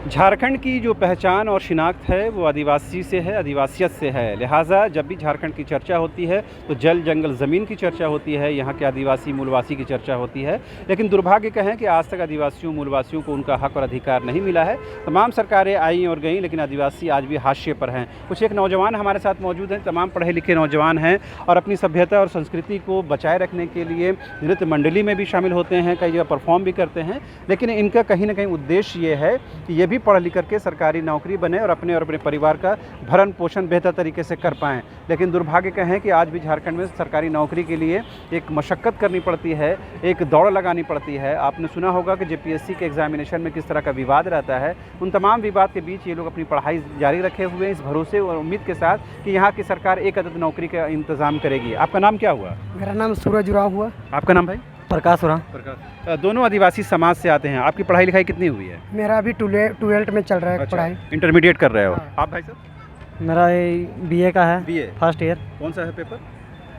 झारखंड की जो पहचान और शिनाख्त है वो आदिवासी से है, आदिवासियत से है। लिहाजा जब भी झारखंड की चर्चा होती है तो जल जंगल ज़मीन की चर्चा होती है, यहाँ के आदिवासी मूलवासी की चर्चा होती है। लेकिन दुर्भाग्य कहें कि आज तक आदिवासियों मूलवासियों को उनका हक और अधिकार नहीं मिला है। तमाम सरकारें आई और गईं, लेकिन आदिवासी आज भी हाशिए पर हैं। कुछ एक नौजवान हमारे साथ मौजूद हैं, तमाम पढ़े लिखे नौजवान हैं और अपनी सभ्यता और संस्कृति को बचाए रखने के लिए नृत्य मंडली में भी शामिल होते हैं, कई जगह परफॉर्म भी करते हैं। लेकिन इनका कहीं ना कहीं उद्देश्य ये है कि ये भी पढ़ लिख करके सरकारी नौकरी बने और अपने परिवार का भरण पोषण बेहतर तरीके से कर पाएँ। लेकिन दुर्भाग्य कहें कि आज भी झारखंड में सरकारी नौकरी के लिए एक मशक्क़त करनी पड़ती है, एक दौड़ लगानी पड़ती है। आपने सुना होगा कि जेपीएससी के एग्जामिनेशन में किस तरह का विवाद रहता है। उन तमाम विवाद के बीच ये लोग अपनी पढ़ाई जारी रखे हुए हैं, इस भरोसे और उम्मीद के साथ कि यहाँ की सरकार एक अदद नौकरी का इंतज़ाम करेगी। आपका नाम क्या हुआ? मेरा नाम सूरज उरांव हुआ। आपका नाम भाई? प्रकाश उरांव। प्रकाश। दोनों आदिवासी समाज से आते हैं। आपकी पढ़ाई लिखाई कितनी हुई है? मेरा अभी 12th में चल रहा है। अच्छा, पढ़ाई इंटरमीडिएट कर रहे हो। हाँ। आप भाई साहब? मेरा बीए का है, बीए फर्स्ट ईयर, कौन सा है पेपर?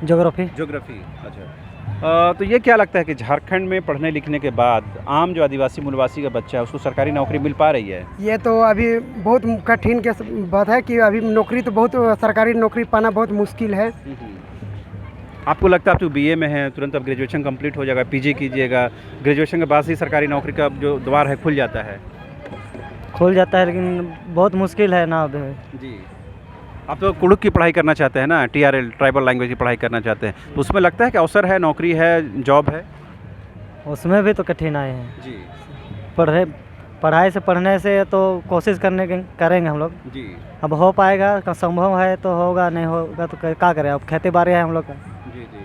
ज्योग्राफी। ज्योग्राफी। अच्छा, तो ये क्या लगता है कि झारखंड में पढ़ने लिखने के बाद आम जो आदिवासी मूलवासी का बच्चा है उसको सरकारी नौकरी मिल पा रही है? ये तो अभी बहुत कठिन के बात है कि अभी नौकरी तो बहुत, सरकारी नौकरी पाना बहुत मुश्किल है। आपको लगता है आप तो बीए में हैं, तुरंत अब ग्रेजुएशन कंप्लीट हो जाएगा, पीजी कीजिएगा, ग्रेजुएशन के बाद ही सरकारी नौकरी का जो द्वार है खुल जाता है? खुल जाता है लेकिन बहुत मुश्किल है ना अभी। जी। आप तो कुड़ुक की पढ़ाई करना चाहते हैं ना, TRL ट्राइबल लैंग्वेज की पढ़ाई करना चाहते हैं, तो उसमें लगता है कि अवसर है, नौकरी है, जॉब है? उसमें भी तो कठिनाई है जी। पढ़ाई से पढ़ने से तो कोशिश करेंगे हम लोग। जी। अब हो पाएगा, संभव है तो होगा, नहीं होगा तो क्या करें। अब खेती बाड़ी है हम लोग का। जी जी।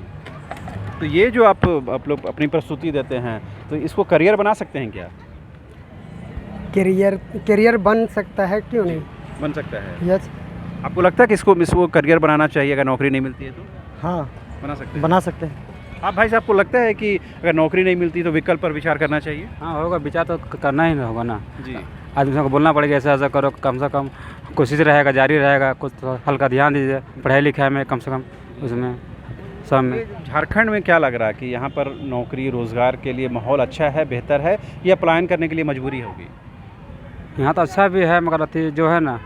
तो ये जो आप लोग अपनी प्रस्तुति देते हैं तो इसको करियर बना सकते हैं क्या? करियर बन सकता है, क्यों नहीं बन सकता है। यस। आपको लगता है कि इसको करियर बनाना चाहिए अगर नौकरी नहीं मिलती है तो? हाँ, बना सकते हैं। आप भाई साहब को लगता है कि अगर नौकरी नहीं मिलती तो विकल्प पर विचार करना चाहिए? हाँ, होगा, विचार तो करना ही होगा ना। जी। आदमी को बोलना पड़ेगा ऐसा ऐसा करो, कम से कम कोशिश रहेगा, जारी रहेगा, कुछ तो हल्का ध्यान दीजिए पढ़ाई लिखाई में, कम से कम उसमें सब में। झारखंड में क्या लग रहा है कि यहाँ पर नौकरी रोज़गार के लिए माहौल अच्छा है, बेहतर है, या पलायन करने के लिए मजबूरी होगी? यहाँ तो अच्छा भी है मगर अति जो है ना,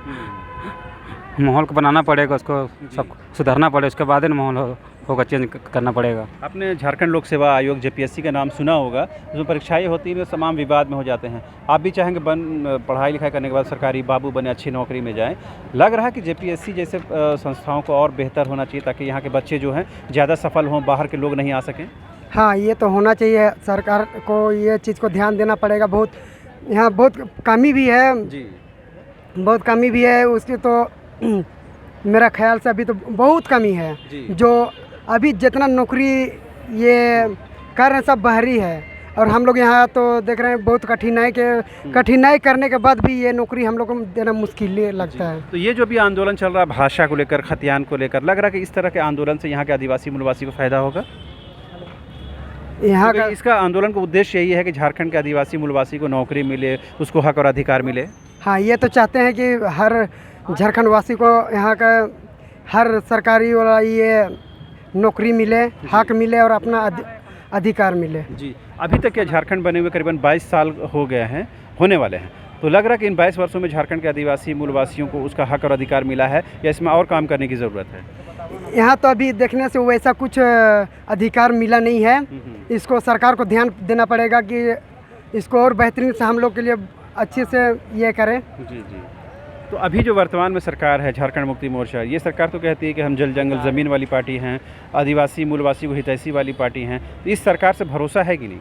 माहौल को बनाना पड़ेगा, उसको सब सुधारना पड़ेगा, उसके बाद ही माहौल होगा, चेंज करना पड़ेगा। आपने झारखंड लोक सेवा आयोग जेपीएससी का नाम सुना होगा, उसमें परीक्षाएं होती हैं, तमाम विवाद में हो जाते हैं। आप भी चाहेंगे पढ़ाई लिखाई करने के बाद सरकारी बाबू बने, अच्छी नौकरी में जाएं। लग रहा है कि जेपीएससी जैसे संस्थाओं को और बेहतर होना चाहिए ताकि यहाँ के बच्चे जो हैं ज़्यादा सफल हों, बाहर के लोग नहीं आ सकें? हाँ, ये तो होना चाहिए। सरकार को ये चीज़ को ध्यान देना पड़ेगा। बहुत यहाँ बहुत कमी भी है जी। बहुत कमी भी है उसकी तो मेरा ख्याल से अभी तो बहुत कमी है जी। जो अभी जितना नौकरी ये कर रहे हैं सब बाहरी है, और हम लोग यहाँ तो देख रहे हैं बहुत कठिनाई करने के बाद भी ये नौकरी हम लोग को देना मुश्किल लगता है। तो ये जो भी आंदोलन चल रहा है भाषा को लेकर, खतियान को लेकर, लग रहा है कि इस तरह के आंदोलन से यहाँ के आदिवासी मूलवासी को फ़ायदा होगा? यहाँ का इसका आंदोलन का उद्देश्य यही है कि झारखंड के आदिवासी मूलवासी को नौकरी मिले, उसको हक और अधिकार मिले। हाँ, ये तो चाहते हैं कि हर झारखंड वासी को यहाँ का हर सरकारी वाला ये नौकरी मिले, हक मिले और अपना अधिकार मिले। जी। अभी तक क्या झारखंड बने हुए करीबन 22 साल हो गए हैं, होने वाले हैं, तो लग रहा है कि इन 22 वर्षों में झारखंड के आदिवासी मूलवासियों को उसका हक और अधिकार मिला है या इसमें और काम करने की ज़रूरत है? यहाँ तो अभी देखने से वैसा कुछ अधिकार मिला नहीं है। इसको सरकार को ध्यान देना पड़ेगा कि इसको और बेहतरीन से हम लोग के लिए अच्छे से ये करें। जी जी। तो अभी जो वर्तमान में सरकार है झारखंड मुक्ति मोर्चा, ये सरकार तो कहती है कि हम जल जंगल ज़मीन वाली पार्टी हैं, आदिवासी मूलवासी को हितैषी वाली पार्टी हैं, तो इस सरकार से भरोसा है कि नहीं?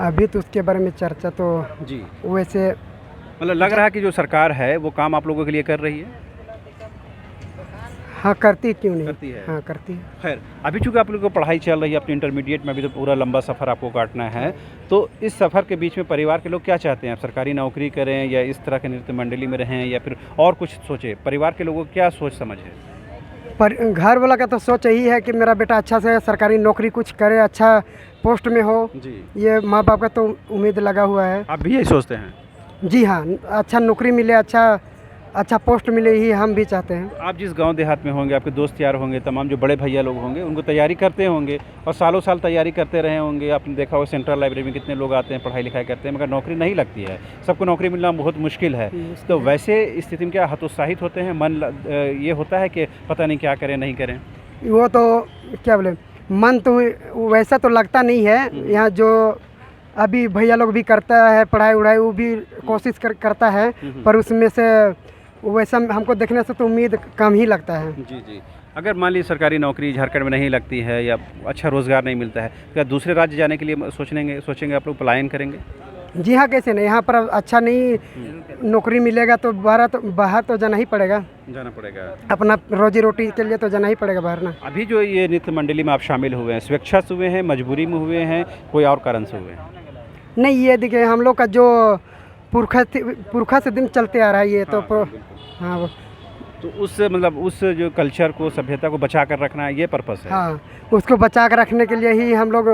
अभी तो उसके बारे में चर्चा तो जी वैसे मतलब लग रहा है कि जो सरकार है वो काम आप लोगों के लिए कर रही है? हाँ, करती, क्यों नहीं करती है। हाँ, करती है। खैर, अभी चूँकि आप लोगों को पढ़ाई चल रही है, अपनी इंटरमीडिएट में अभी तो पूरा लंबा सफ़र आपको काटना है, तो इस सफ़र के बीच में परिवार के लोग क्या चाहते हैं? आप सरकारी नौकरी करें या इस तरह के नृत्य मंडली में रहें या फिर और कुछ सोचें? परिवार के लोगों को क्या सोच समझ है? पर घर वाला का तो सोच यही है कि मेरा बेटा अच्छा से सरकारी नौकरी कुछ करे, अच्छा पोस्ट में हो। जी। ये माँ बाप का तो उम्मीद लगा हुआ है। आप भी यही सोचते हैं? जी हाँ, अच्छा नौकरी मिले, अच्छा अच्छा पोस्ट मिले ही हम भी चाहते हैं। आप जिस गांव देहात में होंगे, आपके दोस्त यार होंगे, तमाम जो बड़े भैया लोग होंगे, उनको तैयारी करते होंगे और सालों साल तैयारी करते रहे होंगे। आपने देखा होगा सेंट्रल लाइब्रेरी में कितने लोग आते हैं, पढ़ाई लिखाई करते हैं, मगर नौकरी नहीं लगती है। सबको नौकरी मिलना बहुत मुश्किल है। तो वैसे स्थिति में क्या हतोत्साहित होते हैं, ये होता है कि पता नहीं क्या करें नहीं करें? वो तो क्या बोले, मन तो वैसा तो लगता नहीं है। यहाँ जो अभी भैया लोग भी करता है पढ़ाई उढ़ाई, वो भी कोशिश करता है, पर उसमें से वैसा हमको देखने से तो उम्मीद कम ही लगता है। जी जी। अगर मान लीजिए सरकारी नौकरी झारखंड में नहीं लगती है या अच्छा रोज़गार नहीं मिलता है, क्या दूसरे राज्य जाने के लिए सोचेंगे आप लोग, पलायन करेंगे? जी हाँ, कैसे नहीं, यहाँ पर अच्छा नहीं नौकरी मिलेगा तो बाहर तो जाना ही पड़ेगा, जाना पड़ेगा। अपना रोजी रोटी के लिए तो जाना ही पड़ेगा बाहर ना। अभी जो ये नृत्य मंडली में आप शामिल हुए हैं, स्वेच्छा से हुए हैं, मजबूरी में हुए हैं, कोई और कारण से हुए हैं? नहीं, ये देखिए हम लोग का जो पुरखा से दिन चलते आ रहा है ये तो हाँ, तो उस मतलब उस जो कल्चर को, सभ्यता को बचा कर रखना है, ये पर्पस है। हाँ, उसको बचा कर रखने के लिए ही हम लोग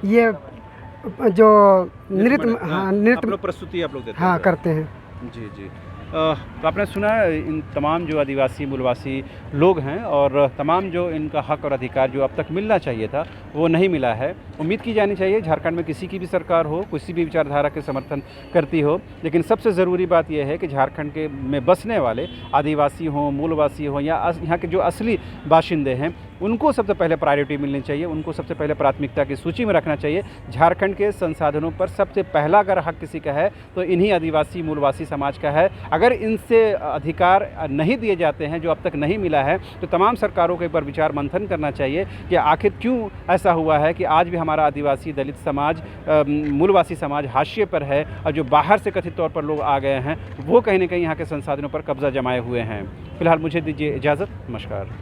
ये जो नृत्य प्रस्तुति आप लोग देते हाँ हैं। करते हैं। जी जी। तो आपने सुना इन तमाम जो आदिवासी मूलवासी लोग हैं और तमाम जो इनका हक और अधिकार जो अब तक मिलना चाहिए था वो नहीं मिला है। उम्मीद की जानी चाहिए झारखंड में किसी की भी सरकार हो, किसी भी विचारधारा के समर्थन करती हो, लेकिन सबसे ज़रूरी बात यह है कि झारखंड के में बसने वाले आदिवासी हों, मूलवासी हों या यहाँ के जो असली बाशिंदे हैं, उनको सबसे पहले प्रायोरिटी मिलनी चाहिए, उनको सबसे पहले प्राथमिकता की सूची में रखना चाहिए। झारखंड के संसाधनों पर सबसे पहला अगर हक किसी का है तो इन्हीं आदिवासी मूलवासी समाज का है। अगर इनसे अधिकार नहीं दिए जाते हैं, जो अब तक नहीं मिला है, तो तमाम सरकारों को एक बार विचार मंथन करना चाहिए कि आखिर क्यों ऐसा हुआ है कि आज भी हमारा आदिवासी, दलित समाज, मूलवासी समाज हाशिए पर है और जो बाहर से कथित तौर पर लोग आ गए हैं वो कहीं ना कहीं यहाँ के संसाधनों पर कब्जा जमाए हुए हैं। फिलहाल मुझे दीजिए इजाज़त, नमस्कार।